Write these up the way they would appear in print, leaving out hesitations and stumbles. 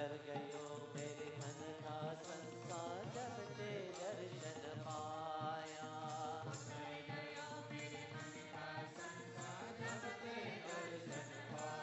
उतर गयो मेरे मन का संसार जब ते दर्शन पाया। उतर गयो मेरे मन का संसार जब ते दर्शन पाया।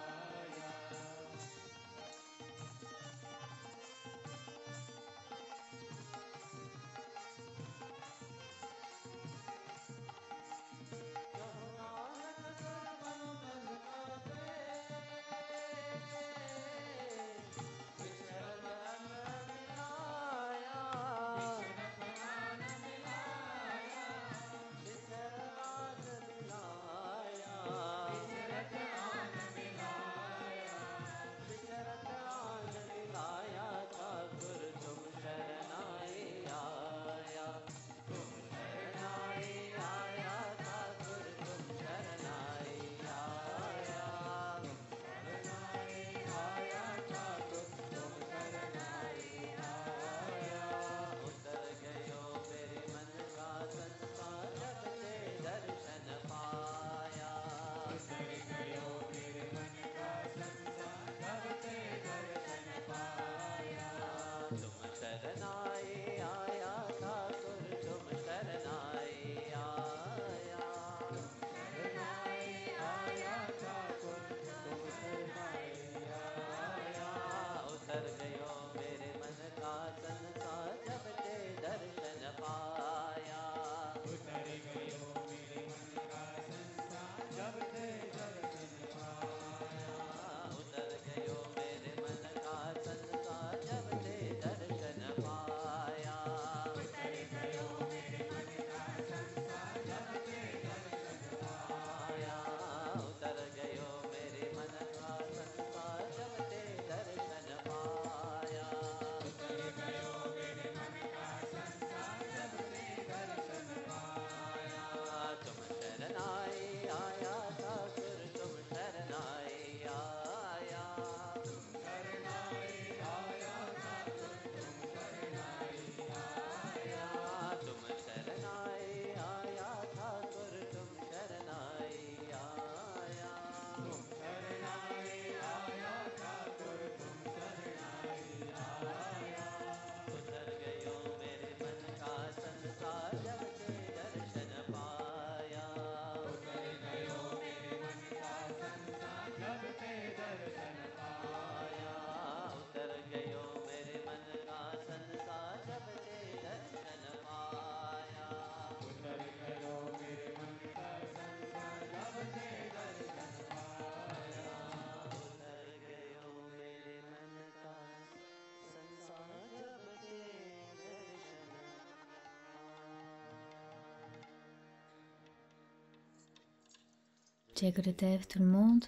Jai Gurudev, tout le monde.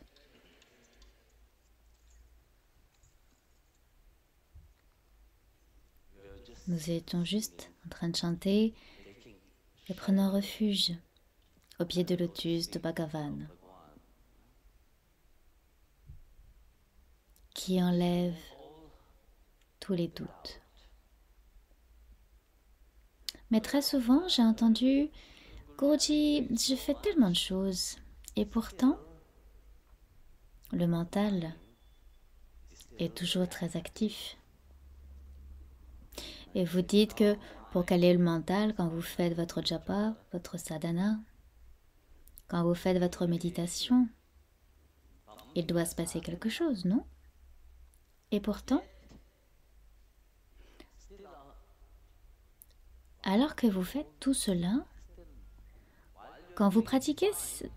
Nous étions juste en train de chanter et prenant refuge au pied de lotus de Bhagavan, qui enlève tous les doutes. Mais très souvent, j'ai entendu « Guruji, je fais tellement de choses et pourtant, le mental est toujours très actif. » Et vous dites que pour caler le mental, quand vous faites votre japa, votre sadhana, quand vous faites votre méditation, il doit se passer quelque chose, non? Et pourtant, alors que vous faites tout cela, quand vous pratiquez,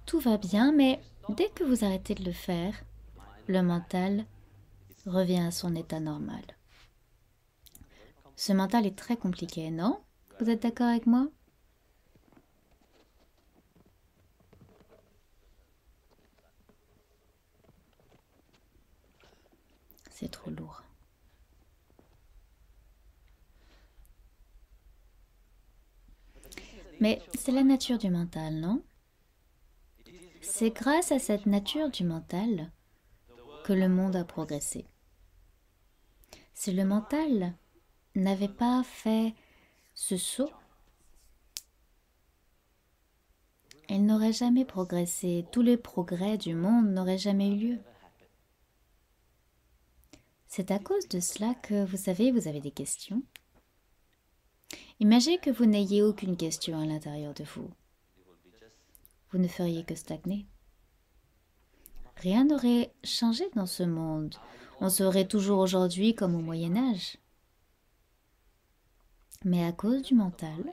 tout va bien, mais dès que vous arrêtez de le faire, le mental revient à son état normal. Ce mental est très compliqué, non? Vous êtes d'accord avec moi? C'est trop lourd. Mais c'est la nature du mental, non? C'est grâce à cette nature du mental que le monde a progressé. Si le mental n'avait pas fait ce saut, il n'aurait jamais progressé. Tous les progrès du monde n'auraient jamais eu lieu. C'est à cause de cela que, vous savez, vous avez des questions. Imaginez que vous n'ayez aucune question à l'intérieur de vous. Vous ne feriez que stagner. Rien n'aurait changé dans ce monde. On serait toujours aujourd'hui comme au Moyen Âge. Mais à cause du mental,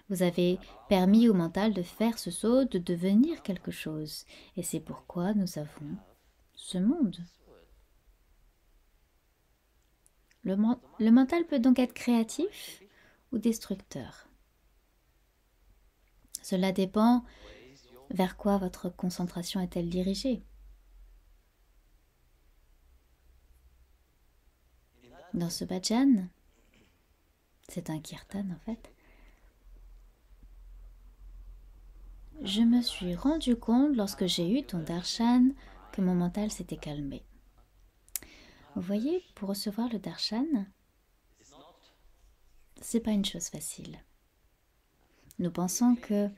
vous avez permis au mental de faire ce saut, de devenir quelque chose. Et c'est pourquoi nous avons ce monde. Le mental peut donc être créatif ou destructeur. Cela dépend vers quoi votre concentration est-elle dirigée. Dans ce bhajan, c'est un kirtan en fait, je me suis rendu compte lorsque j'ai eu ton darshan que mon mental s'était calmé. Vous voyez, pour recevoir le darshan, c'est pas une chose facile. Nous pensons que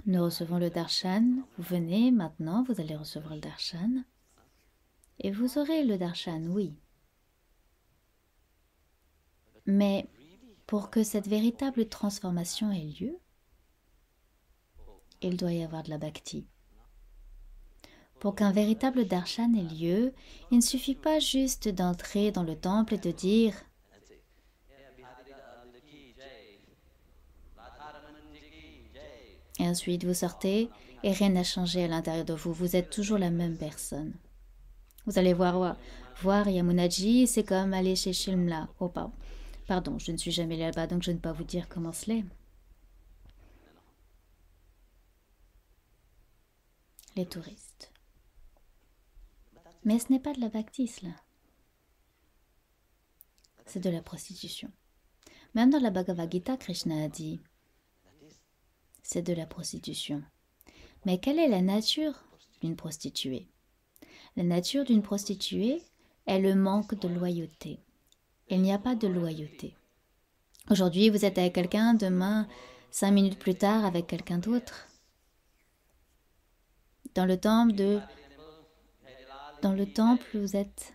nous recevons le darshan, vous venez maintenant, vous allez recevoir le darshan, et vous aurez le darshan, oui. Mais pour que cette véritable transformation ait lieu, il doit y avoir de la bhakti. Pour qu'un véritable darshan ait lieu, il ne suffit pas juste d'entrer dans le temple et de dire et ensuite vous sortez et rien n'a changé à l'intérieur de vous. Vous êtes toujours la même personne. Vous allez voir Yamunaji, c'est comme aller chez Shilmla. Oh pardon, je ne suis jamais allée là-bas, donc je ne peux pas vous dire comment cela est. Les touristes. Mais ce n'est pas de la bhakti, cela. C'est de la prostitution. Même dans la Bhagavad Gita, Krishna a dit c'est de la prostitution. Mais quelle est la nature d'une prostituée? La nature d'une prostituée est le manque de loyauté. Il n'y a pas de loyauté. Aujourd'hui, vous êtes avec quelqu'un, demain, 5 minutes plus tard, avec quelqu'un d'autre. Dans le temple, vous êtes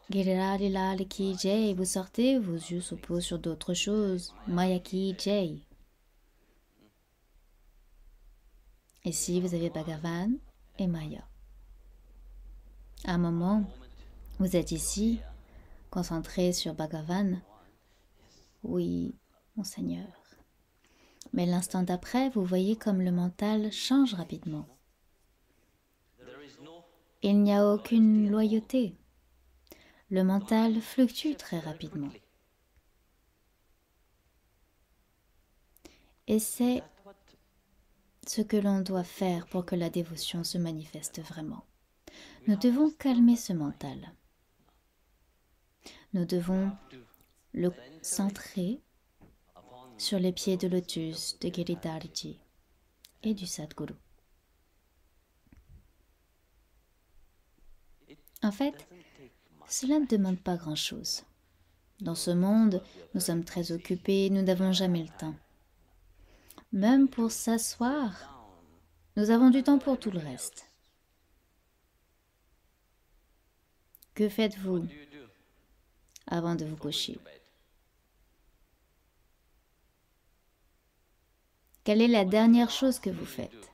Girirari Lal Ki Jai, vous sortez, vos yeux se posent sur d'autres choses. Maya Ki Jai. Ici, vous avez Bhagavan et Maya. À un moment, vous êtes ici, concentré sur Bhagavan. Oui, mon Seigneur. Mais l'instant d'après, vous voyez comme le mental change rapidement. Il n'y a aucune loyauté. Le mental fluctue très rapidement. Et c'est ce que l'on doit faire pour que la dévotion se manifeste vraiment. Nous devons calmer ce mental. Nous devons le centrer sur les pieds de lotus de Giridhariji et du Sadguru. En fait, cela ne demande pas grand-chose. Dans ce monde, nous sommes très occupés, nous n'avons jamais le temps. Même pour s'asseoir, nous avons du temps pour tout le reste. Que faites-vous avant de vous coucher? Quelle est la dernière chose que vous faites?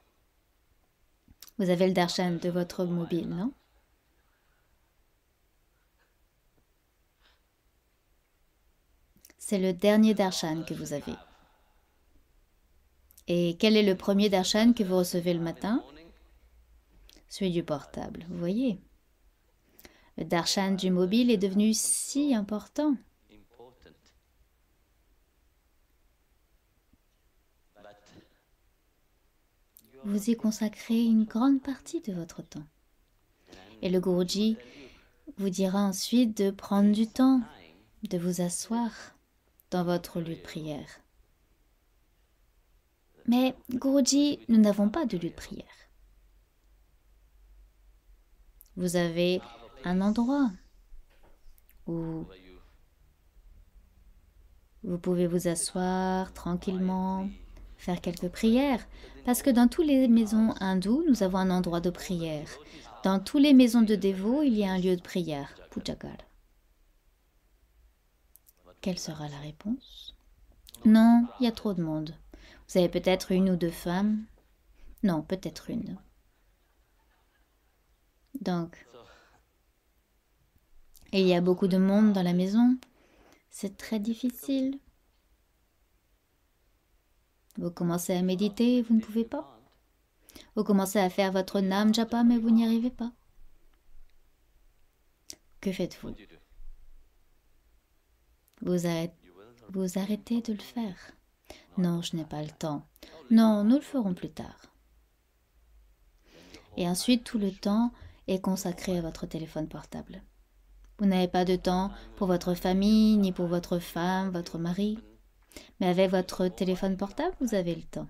Vous avez le darshan de votre mobile, non? C'est le dernier darshan que vous avez. Et quel est le premier darshan que vous recevez le matin? Celui du portable, vous voyez. Le darshan du mobile est devenu si important. Vous y consacrez une grande partie de votre temps. Et le Guruji vous dira ensuite de prendre du temps, de vous asseoir dans votre lieu de prière. Mais Guruji, nous n'avons pas de lieu de prière. Vous avez un endroit où vous pouvez vous asseoir tranquillement, faire quelques prières, parce que dans toutes les maisons hindoues, nous avons un endroit de prière. Dans toutes les maisons de dévots, il y a un lieu de prière, Pujagal. Quelle sera la réponse? Non, il y a trop de monde. Vous avez peut-être une ou deux femmes. Non, peut-être une. Donc, il y a beaucoup de monde dans la maison. C'est très difficile. Vous commencez à méditer, vous ne pouvez pas. Vous commencez à faire votre nam japa, mais vous n'y arrivez pas. Que faites-vous? Vous arrêtez de le faire. Non, je n'ai pas le temps. Non, nous le ferons plus tard. Et ensuite, tout le temps est consacré à votre téléphone portable. Vous n'avez pas de temps pour votre famille, ni pour votre femme, votre mari. Mais avec votre téléphone portable, vous avez le temps.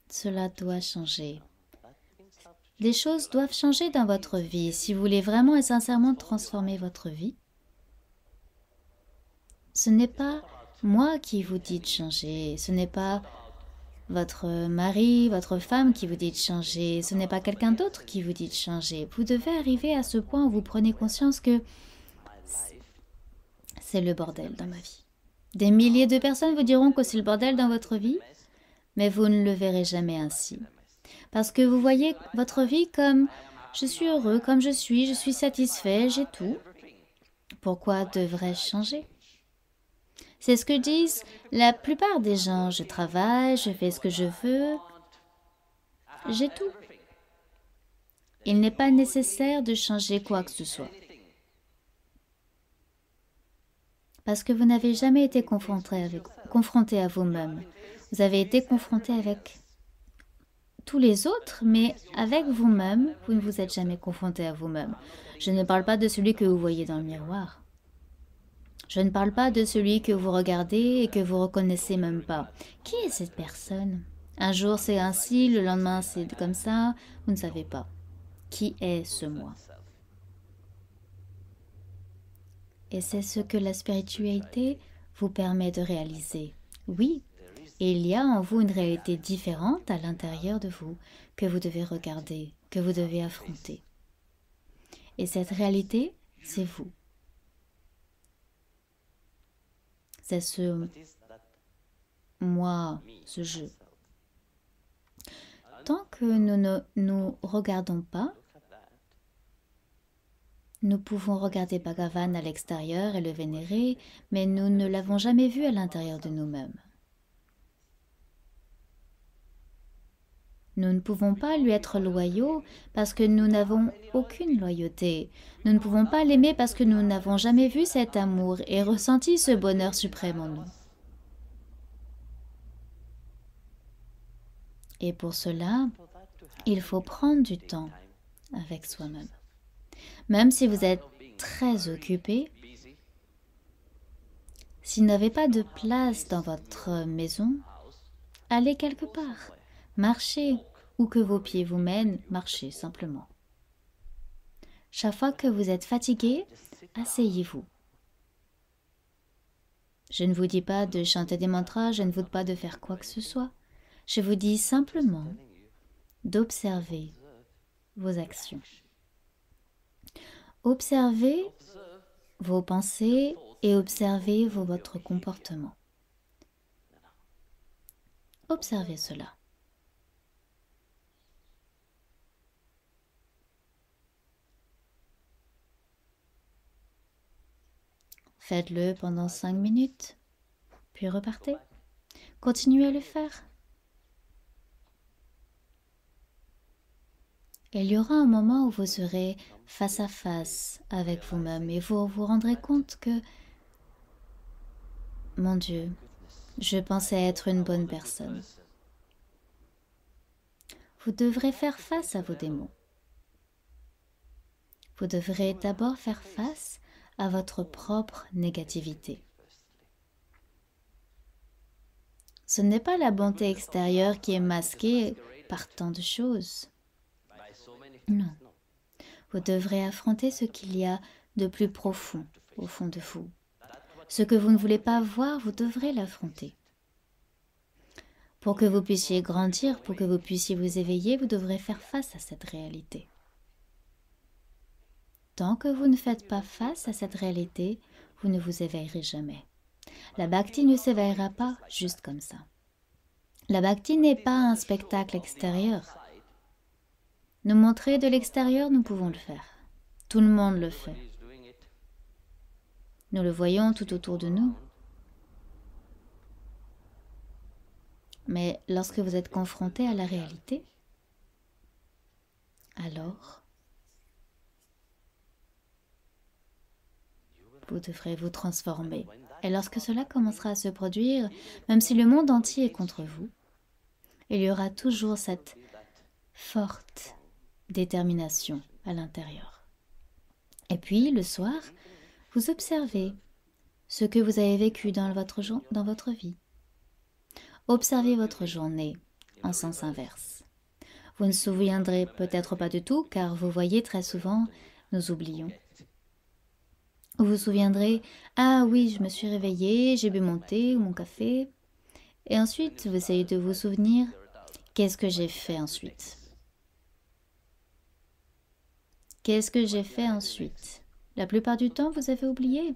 Cela doit changer. Des choses doivent changer dans votre vie. Si vous voulez vraiment et sincèrement transformer votre vie, ce n'est pas moi qui vous dis de changer, ce n'est pas votre mari, votre femme qui vous dit de changer, ce n'est pas quelqu'un d'autre qui vous dit de changer. Vous devez arriver à ce point où vous prenez conscience que c'est le bordel dans ma vie. Des milliers de personnes vous diront que c'est le bordel dans votre vie, mais vous ne le verrez jamais ainsi. Parce que vous voyez votre vie comme je suis heureux, comme je suis satisfait, j'ai tout. Pourquoi devrais-je changer? C'est ce que disent la plupart des gens. Je travaille, je fais ce que je veux, j'ai tout. Il n'est pas nécessaire de changer quoi que ce soit. Parce que vous n'avez jamais été confronté à vous-même. Vous avez été confronté avec tous les autres, mais avec vous-même, vous ne vous êtes jamais confronté à vous-même. Je ne parle pas de celui que vous voyez dans le miroir. Je ne parle pas de celui que vous regardez et que vous reconnaissez même pas. Qui est cette personne? Un jour c'est ainsi, le lendemain c'est comme ça, vous ne savez pas. Qui est ce moi? Et c'est ce que la spiritualité vous permet de réaliser. Oui, il y a en vous une réalité différente à l'intérieur de vous que vous devez regarder, que vous devez affronter. Et cette réalité, c'est vous. C'est ce moi, ce je. Tant que nous ne nous regardons pas, nous pouvons regarder Bhagavan à l'extérieur et le vénérer, mais nous ne l'avons jamais vu à l'intérieur de nous-mêmes. Nous ne pouvons pas lui être loyaux parce que nous n'avons aucune loyauté. Nous ne pouvons pas l'aimer parce que nous n'avons jamais vu cet amour et ressenti ce bonheur suprême en nous. Et pour cela, il faut prendre du temps avec soi-même. Même si vous êtes très occupé, si vous n'avez pas de place dans votre maison, allez quelque part, marchez, où que vos pieds vous mènent, marchez simplement. Chaque fois que vous êtes fatigué, asseyez-vous. Je ne vous dis pas de chanter des mantras, je ne vous dis pas de faire quoi que ce soit. Je vous dis simplement d'observer vos actions. Observez vos pensées et observez votre comportement. Observez cela. Faites-le pendant 5 minutes, puis repartez. Continuez à le faire. Il y aura un moment où vous serez face à face avec vous-même et vous vous rendrez compte que, mon Dieu, je pensais être une bonne personne. Vous devrez faire face à vos démons. Vous devrez d'abord faire face à votre propre négativité. Ce n'est pas la bonté extérieure qui est masquée par tant de choses. Non. Vous devrez affronter ce qu'il y a de plus profond au fond de vous. Ce que vous ne voulez pas voir, vous devrez l'affronter. Pour que vous puissiez grandir, pour que vous puissiez vous éveiller, vous devrez faire face à cette réalité. Tant que vous ne faites pas face à cette réalité, vous ne vous éveillerez jamais. La bhakti ne s'éveillera pas juste comme ça. La bhakti n'est pas un spectacle extérieur. Nous montrer de l'extérieur, nous pouvons le faire. Tout le monde le fait. Nous le voyons tout autour de nous. Mais lorsque vous êtes confronté à la réalité, alors vous devrez vous transformer. Et lorsque cela commencera à se produire, même si le monde entier est contre vous, il y aura toujours cette forte détermination à l'intérieur. Et puis, le soir, vous observez ce que vous avez vécu dans votre vie. Observez votre journée en sens inverse. Vous ne vous souviendrez peut-être pas du tout, car vous voyez très souvent, nous oublions. Vous vous souviendrez, ah oui, je me suis réveillée, j'ai bu mon thé ou mon café. Et ensuite, vous essayez de vous souvenir, qu'est-ce que j'ai fait ensuite? Qu'est-ce que j'ai fait ensuite? La plupart du temps, vous avez oublié,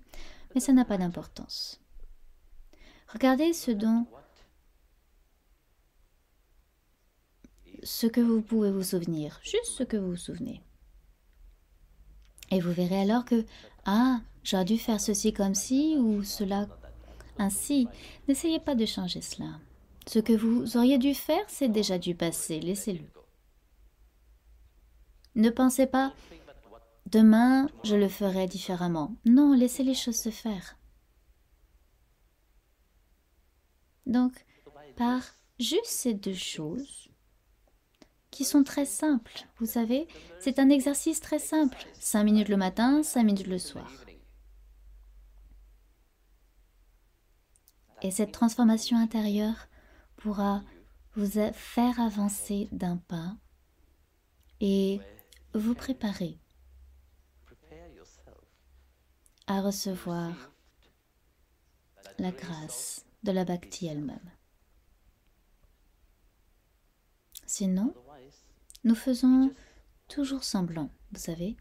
mais ça n'a pas d'importance. Regardez ce que vous pouvez vous souvenir, juste ce que vous vous souvenez. Et vous verrez alors que, ah, j'aurais dû faire ceci comme ci ou cela ainsi. N'essayez pas de changer cela. Ce que vous auriez dû faire, c'est déjà du passé, laissez-le. Ne pensez pas, demain, je le ferai différemment. Non, laissez les choses se faire. Donc, par juste ces deux choses, qui sont très simples, vous savez, c'est un exercice très simple. 5 minutes le matin, 5 minutes le soir. Et cette transformation intérieure pourra vous faire avancer d'un pas et vous préparer à recevoir la grâce de la bhakti elle-même. Sinon, nous faisons toujours semblant, vous savez.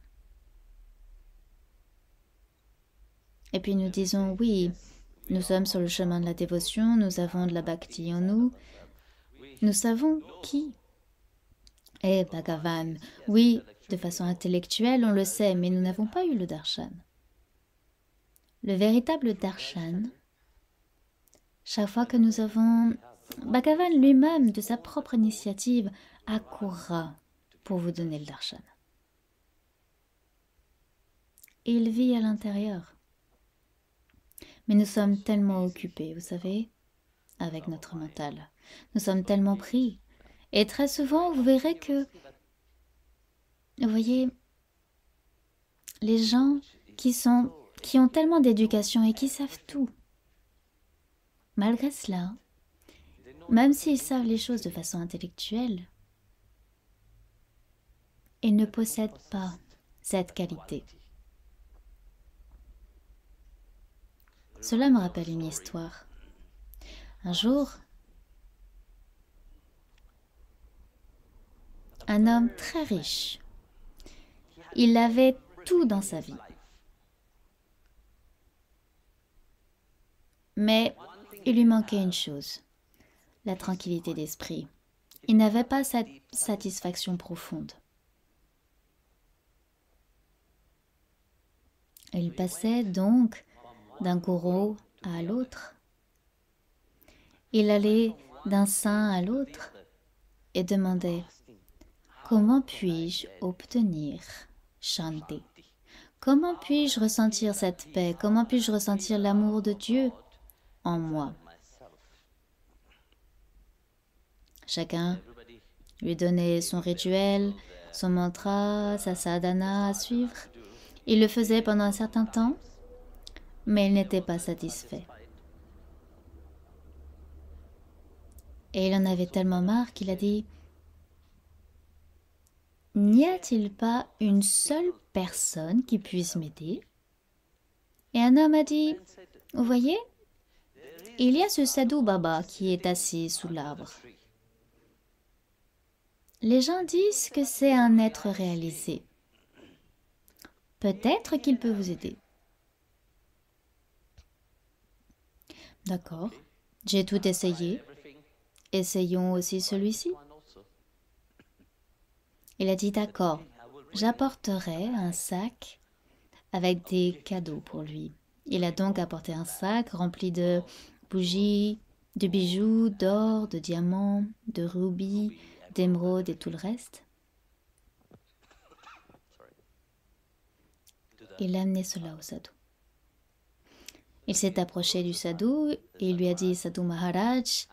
Et puis nous disons, oui, nous sommes sur le chemin de la dévotion, nous avons de la bhakti en nous, nous savons qui est Bhagavan. Oui, de façon intellectuelle, on le sait, mais nous n'avons pas eu le darshan. Le véritable darshan, chaque fois que nous avons Bhagavan lui-même, de sa propre initiative, accourra pour vous donner le darshan. Il vit à l'intérieur. Mais nous sommes tellement occupés, vous savez, avec notre mental. Nous sommes tellement pris. Et très souvent, vous verrez que, vous voyez, les gens qui ont tellement d'éducation et qui savent tout, malgré cela, même s'ils savent les choses de façon intellectuelle, ils ne possèdent pas cette qualité. Cela me rappelle une histoire. Un jour, un homme très riche, il avait tout dans sa vie. Mais il lui manquait une chose, la tranquillité d'esprit. Il n'avait pas cette satisfaction profonde. Il passait donc d'un gourou à l'autre. Il allait d'un saint à l'autre et demandait « Comment puis-je obtenir Shanti? Comment puis-je ressentir cette paix? Comment puis-je ressentir l'amour de Dieu en moi ?» Chacun lui donnait son rituel, son mantra, sa sadhana à suivre. Il le faisait pendant un certain temps, mais il n'était pas satisfait. Et il en avait tellement marre qu'il a dit « N'y a-t-il pas une seule personne qui puisse m'aider ?» Et un homme a dit « Vous voyez, il y a ce sadhu baba qui est assis sous l'arbre. Les gens disent que c'est un être réalisé. Peut-être qu'il peut vous aider. D'accord, j'ai tout essayé. Essayons aussi celui-ci. Il a dit d'accord, j'apporterai un sac avec des cadeaux pour lui. Il a donc apporté un sac rempli de bougies, de bijoux, d'or, de diamants, de rubis, d'émeraudes et tout le reste. Il a amené cela au sadhu. Il s'est approché du sadhu et il lui a dit, Sadhu Maharaj,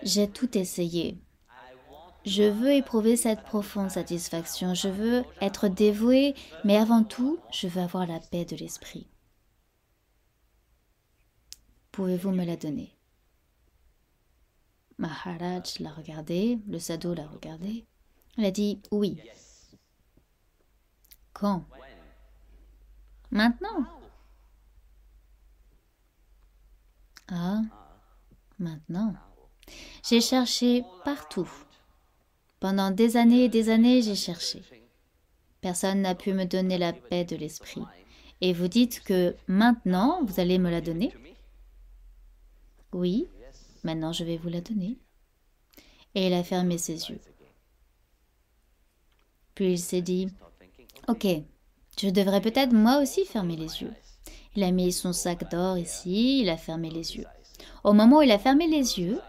j'ai tout essayé. Je veux éprouver cette profonde satisfaction. Je veux être dévoué, mais avant tout, je veux avoir la paix de l'esprit. Pouvez-vous me la donner? Maharaj l'a regardé, le sadhu l'a regardé. Il a dit oui. Quand? Maintenant. Ah, maintenant. J'ai cherché partout. Pendant des années et des années, j'ai cherché. Personne n'a pu me donner la paix de l'esprit. Et vous dites que maintenant, vous allez me la donner? Oui, maintenant je vais vous la donner. Et il a fermé ses yeux. Puis il s'est dit, ok, je devrais peut-être moi aussi fermer les yeux. Il a mis son sac d'or ici, il a fermé les yeux. Au moment où il a fermé les yeux,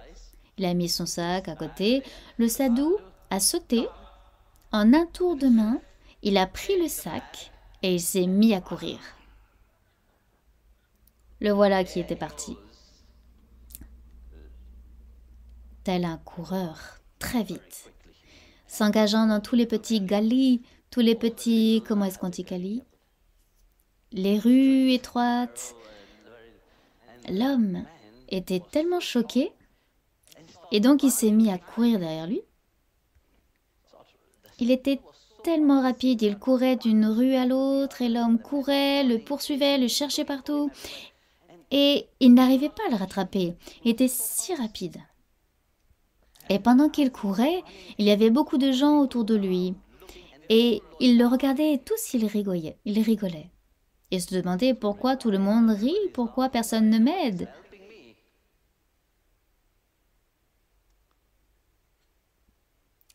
il a mis son sac à côté, le sadhu a sauté. En un tour de main, il a pris le sac et il s'est mis à courir. Le voilà qui était parti. Tel un coureur, très vite, s'engageant dans tous les petits galis, tous les petits, comment est-ce qu'on dit galis? Les rues étroites. L'homme était tellement choqué, et donc il s'est mis à courir derrière lui. Il était tellement rapide, il courait d'une rue à l'autre, et l'homme courait, le poursuivait, le cherchait partout, et il n'arrivait pas à le rattraper. Il était si rapide. Et pendant qu'il courait, il y avait beaucoup de gens autour de lui. Et ils le regardaient et tous ils rigolaient. Ils rigolaient. Et se demandaient pourquoi tout le monde rit, pourquoi personne ne m'aide.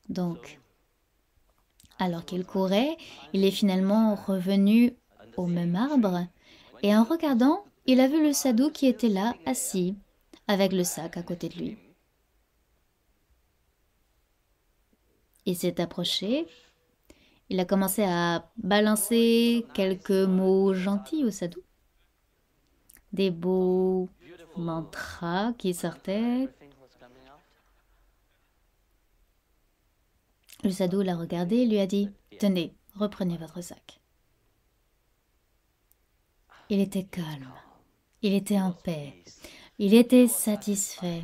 Donc, alors qu'il courait, il est finalement revenu au même arbre. Et en regardant, il a vu le sadhu qui était là, assis, avec le sac à côté de lui. Il s'est approché, il a commencé à balancer quelques mots gentils au sadhu. Des beaux mantras qui sortaient. Le sadhu l'a regardé et lui a dit « Tenez, reprenez votre sac. » Il était calme, il était en paix, il était satisfait.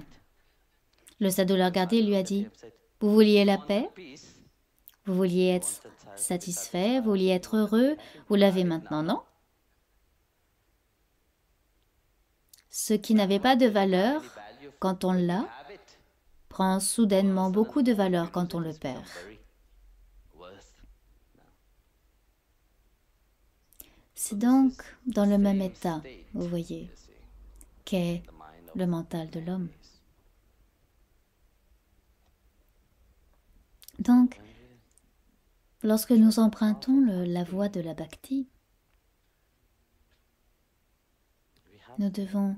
Le sadhu l'a regardé et lui a dit « Vous vouliez la paix ? Vous vouliez être satisfait, vous vouliez être heureux, vous l'avez maintenant, non ? Ce qui n'avait pas de valeur, quand on l'a, prend soudainement beaucoup de valeur quand on le perd. C'est donc dans le même état, vous voyez, qu'est le mental de l'homme. Donc, lorsque nous empruntons la voie de la bhakti, nous devons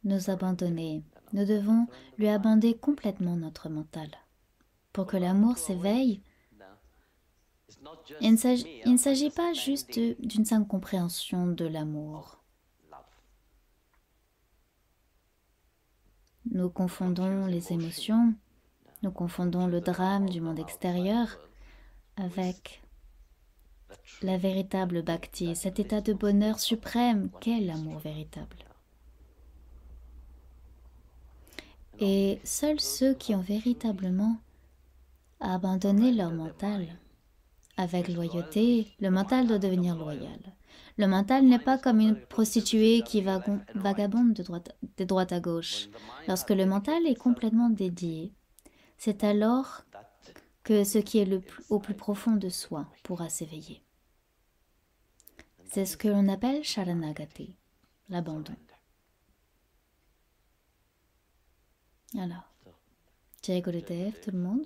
nous abandonner, nous devons lui abandonner complètement notre mental. Pour que l'amour s'éveille, il ne s'agit pas juste d'une simple compréhension de l'amour. Nous confondons les émotions, nous confondons le drame du monde extérieur avec la véritable bhakti, cet état de bonheur suprême qu'est l'amour véritable. Et seuls ceux qui ont véritablement abandonné leur mental avec loyauté, le mental doit devenir loyal. Le mental n'est pas comme une prostituée qui vagabonde de droite à gauche. Lorsque le mental est complètement dédié, c'est alors que ce qui est au plus profond de soi pourra s'éveiller. C'est ce que l'on appelle Sharanagati, l'abandon. Alors, Jai Gurudev, tout le monde.